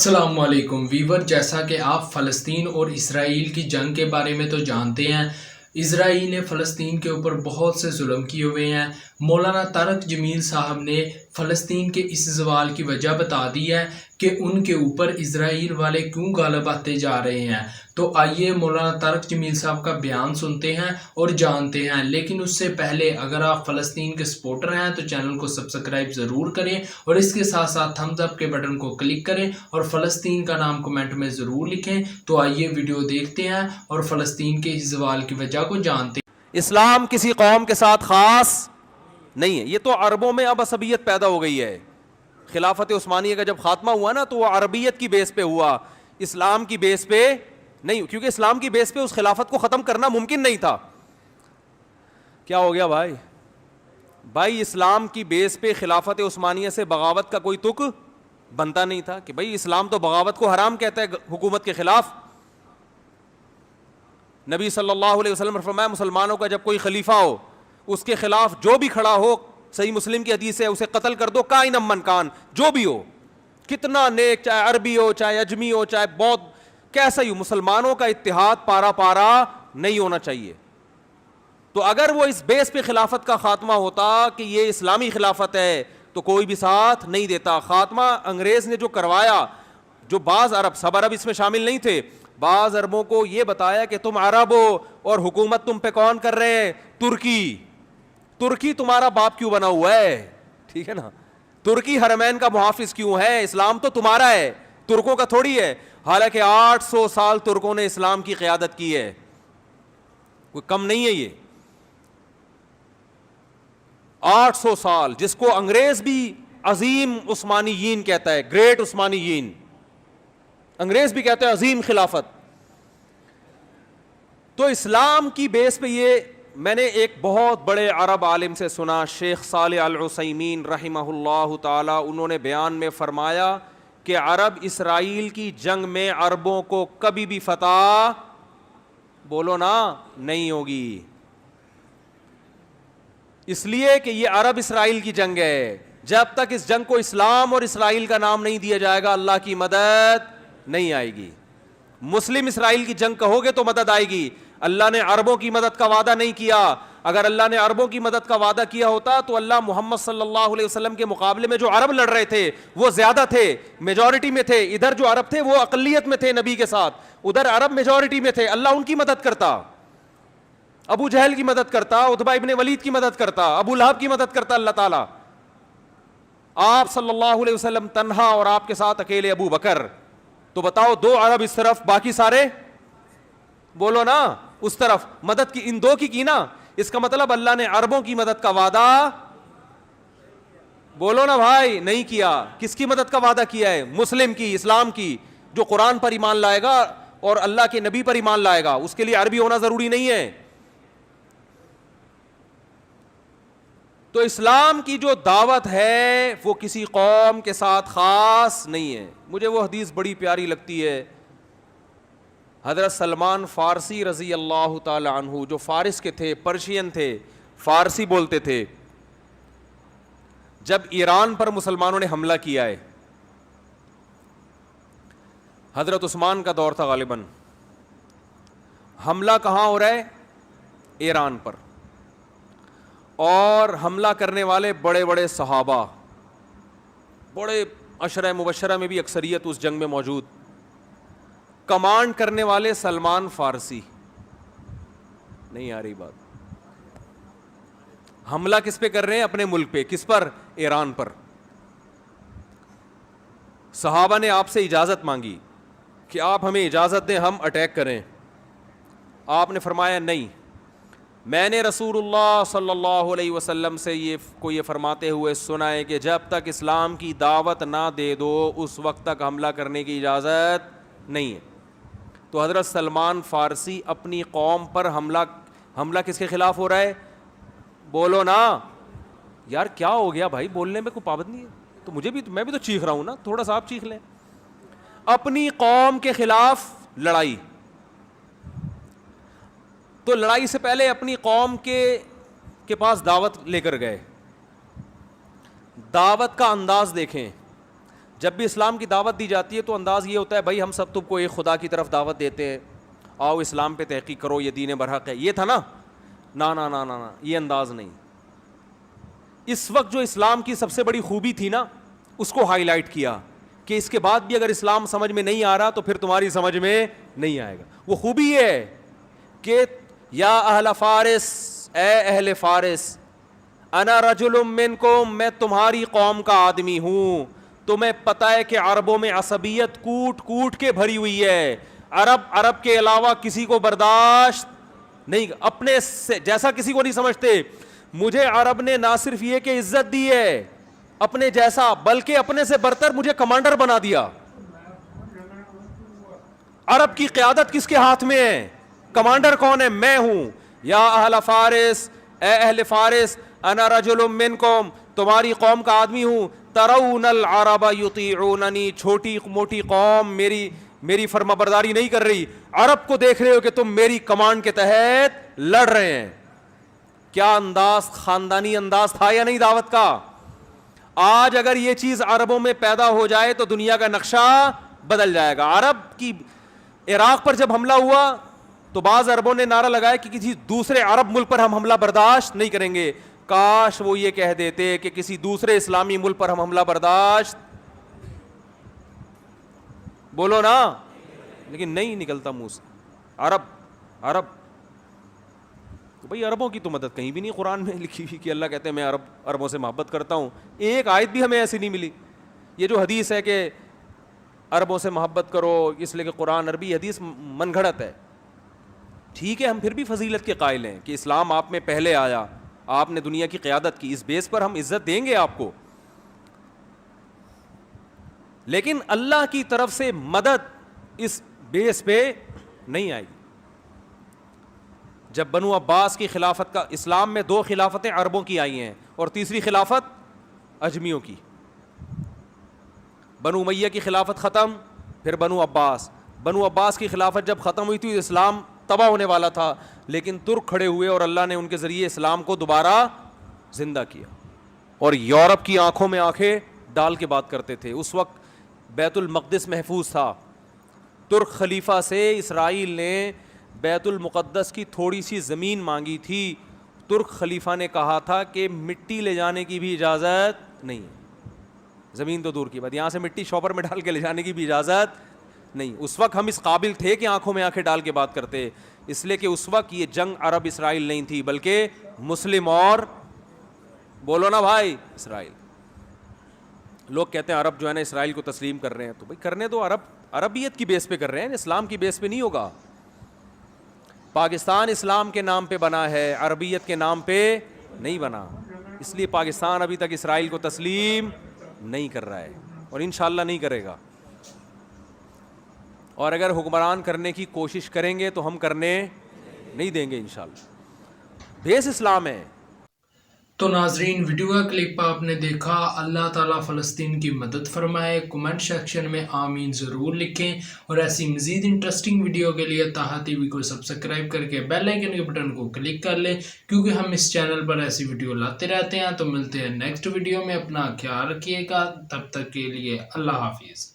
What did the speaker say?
السلام علیکم ویور، جیسا کہ آپ فلسطین اور اسرائیل کی جنگ کے بارے میں تو جانتے ہیں۔ اسرائیل نے فلسطین کے اوپر بہت سے ظلم کیے ہوئے ہیں۔ مولانا طارق جمیل صاحب نے فلسطین کے اس زوال کی وجہ بتا دی ہے کہ ان کے اوپر اسرائیل والے کیوں غالب آتے جا رہے ہیں۔ تو آئیے مولانا طارق جمیل صاحب کا بیان سنتے ہیں اور جانتے ہیں، لیکن اس سے پہلے اگر آپ فلسطین کے سپورٹر ہیں تو چینل کو سبسکرائب ضرور کریں اور اس کے ساتھ ساتھ تھمز اپ کے بٹن کو کلک کریں اور فلسطین کا نام کمنٹ میں ضرور لکھیں۔ تو آئیے ویڈیو دیکھتے ہیں اور فلسطین کے اس زوال کی وجہ کو جانتے ہیں۔ اسلام کسی قوم کے ساتھ خاص نہیں ہے، یہ تو عربوں میں اب عصبیت پیدا ہو گئی ہے۔ خلافت عثمانیہ کا جب خاتمہ ہوا نا تو وہ عربیت کی بیس پہ ہوا، اسلام کی بیس پہ نہیں، کیونکہ اسلام کی بیس پہ اس خلافت کو ختم کرنا ممکن نہیں تھا۔ کیا ہو گیا بھائی اسلام کی بیس پہ خلافت عثمانیہ سے بغاوت کا کوئی تک بنتا نہیں تھا کہ بھائی اسلام تو بغاوت کو حرام کہتا ہے حکومت کے خلاف۔ نبی صلی اللہ علیہ وسلم نے فرمایا مسلمانوں کا جب کوئی خلیفہ ہو اس کے خلاف جو بھی کھڑا ہو، صحیح مسلم کی حدیث ہے، اسے قتل کر دو، کائن من کان، جو بھی ہو، کتنا نیک، چاہے عربی ہو، چاہے اجمی ہو، چاہے بودھ، کیسا ہی ہو، مسلمانوں کا اتحاد پارا پارا نہیں ہونا چاہیے۔ تو اگر وہ اس بیس پہ خلافت کا خاتمہ ہوتا کہ یہ اسلامی خلافت ہے تو کوئی بھی ساتھ نہیں دیتا۔ خاتمہ انگریز نے جو کروایا، جو بعض عرب، سب عرب اس میں شامل نہیں تھے، بعض عربوں کو یہ بتایا کہ تم عرب ہو اور حکومت تم پہ کون کر رہے ہیں؟ ترکی تمہارا باپ کیوں بنا ہوا ہے؟ ٹھیک ہے نا، ترکی حرمین کا محافظ کیوں ہے؟ اسلام تو تمہارا ہے، ترکوں کا تھوڑی ہے۔ حالانکہ 800 سال ترکوں نے اسلام کی قیادت کی ہے، کوئی کم نہیں ہے یہ۔ 800 سال، جس کو انگریز بھی عظیم عثمانیین کہتا ہے، گریٹ عثمانیین، انگریز بھی کہتے ہیں عظیم خلافت۔ تو اسلام کی بیس پہ یہ میں نے ایک بہت بڑے عرب عالم سے سنا، شیخ صالح العثیمین رحمہ اللہ تعالی، انہوں نے بیان میں فرمایا کہ عرب اسرائیل کی جنگ میں عربوں کو کبھی بھی فتح بولو نا نہیں ہوگی، اس لیے کہ یہ عرب اسرائیل کی جنگ ہے۔ جب تک اس جنگ کو اسلام اور اسرائیل کا نام نہیں دیا جائے گا اللہ کی مدد نہیں آئے گی۔ مسلم اسرائیل کی جنگ کہو گے تو مدد آئے گی۔ اللہ نے عربوں کی مدد کا وعدہ نہیں کیا، اگر اللہ نے عربوں کی مدد کا وعدہ کیا ہوتا تو اللہ محمد صلی اللہ علیہ وسلم کے مقابلے میں جو عرب لڑ رہے تھے وہ زیادہ تھے، میجورٹی میں تھے۔ ادھر جو عرب تھے وہ اقلیت میں تھے نبی کے ساتھ، ادھر عرب میجورٹی میں تھے، اللہ ان کی مدد کرتا، ابو جہل کی مدد کرتا، عتبہ ابن ولید کی مدد کرتا، ابو لہب کی مدد کرتا اللہ تعالیٰ۔ آپ صلی اللہ علیہ وسلم تنہا اور آپ کے ساتھ اکیلے ابو بکر، تو بتاؤ دو عرب اس طرف، باقی سارے بولو نا اس طرف، مدد کی ان دو کی نا۔ اس کا مطلب اللہ نے عربوں کی مدد کا وعدہ بولو نا بھائی نہیں کیا۔ کس کی مدد کا وعدہ کیا ہے؟ مسلم کی، اسلام کی، جو قرآن پر ایمان لائے گا اور اللہ کے نبی پر ایمان لائے گا، اس کے لیے عربی ہونا ضروری نہیں ہے۔ تو اسلام کی جو دعوت ہے وہ کسی قوم کے ساتھ خاص نہیں ہے۔ مجھے وہ حدیث بڑی پیاری لگتی ہے، حضرت سلمان فارسی رضی اللہ تعالی عنہ، جو فارس کے تھے، پرشین تھے، فارسی بولتے تھے، جب ایران پر مسلمانوں نے حملہ کیا ہے، حضرت عثمان کا دور تھا غالباً، حملہ کہاں ہو رہا ہے؟ ایران پر، اور حملہ کرنے والے بڑے بڑے صحابہ، بڑے عشرہ مبشرہ میں بھی اکثریت اس جنگ میں موجود، کمانڈ کرنے والے سلمان فارسی۔ نہیں آ رہی بات؟ حملہ کس پہ کر رہے ہیں؟ اپنے ملک پہ۔ کس پر؟ ایران پر۔ صحابہ نے آپ سے اجازت مانگی کہ آپ ہمیں اجازت دیں ہم اٹیک کریں، آپ نے فرمایا نہیں، میں نے رسول اللہ صلی اللہ علیہ وسلم سے یہ فرماتے ہوئے سنا ہے کہ جب تک اسلام کی دعوت نہ دے دو اس وقت تک حملہ کرنے کی اجازت نہیں ہے۔ تو حضرت سلمان فارسی اپنی قوم پر حملہ کس کے خلاف ہو رہا ہے؟ بولو نا یار، کیا ہو گیا بھائی؟ بولنے میں کوئی پابند نہیں ہے تو میں بھی تو چیخ رہا ہوں نا، تھوڑا سا آپ چیخ لیں۔ اپنی قوم کے خلاف لڑائی، تو لڑائی سے پہلے اپنی قوم کے پاس دعوت لے کر گئے۔ دعوت کا انداز دیکھیں، جب بھی اسلام کی دعوت دی جاتی ہے تو انداز یہ ہوتا ہے بھائی ہم سب تم کو ایک خدا کی طرف دعوت دیتے ہیں, آؤ اسلام پہ تحقیق کرو, یہ دین برحق ہے, یہ تھا نا. نا نا نا نا نا, یہ انداز نہیں. اس وقت جو اسلام کی سب سے بڑی خوبی تھی نا, اس کو ہائی لائٹ کیا کہ اس کے بعد بھی اگر اسلام سمجھ میں نہیں آ رہا تو پھر تمہاری سمجھ میں نہیں آئے گا. وہ خوبی یہ ہے کہ یا اہل فارس, اے اہل فارس, انا رجل منکم, میں تمہاری قوم کا آدمی ہوں. تمہیں پتہ ہے کہ عربوں میں عصبیت کوٹ کوٹ کے بھری ہوئی ہے. عرب کے علاوہ کسی کو برداشت نہیں, اپنے سے جیسا کسی کو نہیں سمجھتے. مجھے عرب نے نہ صرف یہ کہ عزت دی ہے اپنے جیسا, بلکہ اپنے سے برتر مجھے کمانڈر بنا دیا. عرب کی قیادت کس کے ہاتھ میں ہے؟ کمانڈر کون ہے؟ میں ہوں. یا اہل فارس, اے اہل فارس, انا رجل منکم, تمہاری قوم کا آدمی ہوں. ترون العرب یطیعوننی, چھوٹی موٹی قوم میری فرما برداری نہیں کر رہی. عرب کو دیکھ رہے ہو کہ تم میری کمانڈ کے تحت لڑ رہے ہیں. کیا انداز, خاندانی انداز تھا یا نہیں دعوت کا؟ آج اگر یہ چیز عربوں میں پیدا ہو جائے تو دنیا کا نقشہ بدل جائے گا. عرب کی عراق پر جب حملہ ہوا تو بعض عربوں نے نعرہ لگایا کہ کسی دوسرے عرب ملک پر ہم حملہ برداشت نہیں کریں گے. کاش وہ یہ کہہ دیتے کہ کسی دوسرے اسلامی ملک پر ہم حملہ برداشت, بولو نا, لیکن نہیں نکلتا منہ سے. عرب تو بھائی عربوں کی تو مدد کہیں بھی نہیں قرآن میں لکھی ہوئی کہ اللہ کہتے ہیں میں عربوں سے محبت کرتا ہوں. ایک آیت بھی ہمیں ایسی نہیں ملی. یہ جو حدیث ہے کہ عربوں سے محبت کرو اس لیے کہ قرآن عربی, حدیث من گھڑت ہے. ٹھیک ہے, ہم پھر بھی فضیلت کے قائل ہیں کہ اسلام آپ میں پہلے آیا, آپ نے دنیا کی قیادت کی, اس بیس پر ہم عزت دیں گے آپ کو. لیکن اللہ کی طرف سے مدد اس بیس پہ نہیں آئی. جب بنو عباس کی خلافت کا, اسلام میں 2 خلافتیں عربوں کی آئی ہیں اور تیسری خلافت اجمیوں کی. بنو امیہ کی خلافت ختم, پھر بنو عباس کی خلافت جب ختم ہوئی تھی اسلام تباہ ہونے والا تھا, لیکن ترک کھڑے ہوئے اور اللہ نے ان کے ذریعے اسلام کو دوبارہ زندہ کیا. اور یورپ کی آنکھوں میں آنکھیں ڈال کے بات کرتے تھے. اس وقت بیت المقدس محفوظ تھا. ترک خلیفہ سے اسرائیل نے بیت المقدس کی تھوڑی سی زمین مانگی تھی. ترک خلیفہ نے کہا تھا کہ مٹی لے جانے کی بھی اجازت نہیں, زمین تو دور کی بات, یہاں سے مٹی شاپر میں ڈال کے لے جانے کی بھی اجازت نہیں. اس وقت ہم اس قابل تھے کہ آنکھوں میں آنکھیں ڈال کے بات کرتے, اس لیے کہ اس وقت یہ جنگ عرب اسرائیل نہیں تھی بلکہ مسلم اور, بولو نا بھائی, اسرائیل. لوگ کہتے ہیں عرب جو ہے نا اسرائیل کو تسلیم کر رہے ہیں, تو بھائی کرنے دو. عربیت کی بیس پہ کر رہے ہیں, اسلام کی بیس پہ نہیں ہوگا. پاکستان اسلام کے نام پہ بنا ہے, عربیت کے نام پہ نہیں بنا. اس لیے پاکستان ابھی تک اسرائیل کو تسلیم نہیں کر رہا ہے اور انشاءاللہ نہیں کرے گا. اور اگر حکمران کرنے کی کوشش کریں گے تو ہم کرنے نہیں دیں گے انشاءاللہ. بیس اسلام ہے. تو ناظرین, ویڈیو کا کلپ آپ نے دیکھا. اللہ تعالیٰ فلسطین کی مدد فرمائے. کمنٹ سیکشن میں آمین ضرور لکھیں, اور ایسی مزید انٹرسٹنگ ویڈیو کے لیے تاہا ٹی وی کو سبسکرائب کر کے بیل آئیکن کے بٹن کو کلک کر لیں, کیونکہ ہم اس چینل پر ایسی ویڈیو لاتے رہتے ہیں. تو ملتے ہیں نیکسٹ ویڈیو میں. اپنا خیال رکھیے گا, تب تک کے لیے اللہ حافظ.